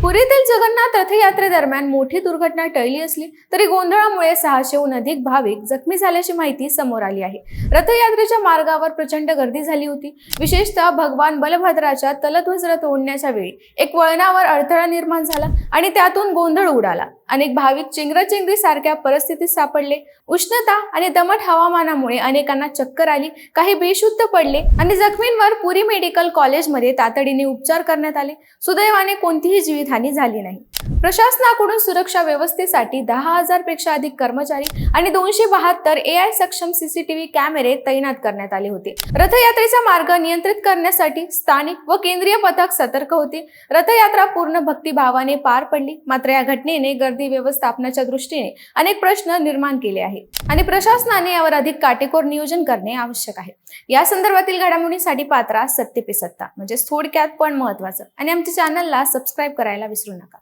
पुरीतील जगन्नाथ रथयात्रेदरम्यान मोठी दुर्घटना टळली असली तरी गोंधळामुळे 600हून अधिक भाविक जखमी झाल्याची माहिती समोर आली आहे। रथयात्रेच्या मार्गावर प्रचंड गर्दी झाली होती। विशेषतः भगवान बलभद्राच्या तलध्वज रथ ओढण्याच्या वेळी एक वळणावर अडथळा निर्माण झाला आणि त्यातून गोंधळ उडाला। अनेक भाविक चेंगराचेंगरी सारख्या परिस्थितीत सापडले। उष्णता आणि दमट हवामानामुळे अनेकांना चक्कर आली, काही बेशुद्ध पडले आणि जखमींवर पुरी मेडिकल कॉलेजमध्ये तातडीने उपचार करण्यात आले। सुदैवाने कोणतीही जीवितहानी झाली नाही। प्रशासनाकडून सुरक्षा व्यवस्थेसाठी 10,000 पेक्षा अधिक कर्मचारी आणि 272 AI सक्षम CCTV कॅमेरे तैनात करण्यात आले होते। रथयात्रेचा मार्ग नियंत्रित करण्यासाठी स्थानिक व केंद्रीय पथक सतर्क होते। रथयात्रा पूर्ण भक्तिभावाने पार पडली, मात्र या घटनेने गर्दी व्यवस्थापनाच्या दृष्टीने अनेक प्रश्न निर्माण केले आहेत आणि प्रशासनाने यावर अधिक काटेकोर नियोजन करणे आवश्यक आहे। या संदर्भातील घडामोडींसाठी पात्रा सत्य पे सत्ता म्हणजे थोडक्यात पण महत्त्वाचं, आणि आमच्या चॅनलला सबस्क्राइब करायला विसरू नका।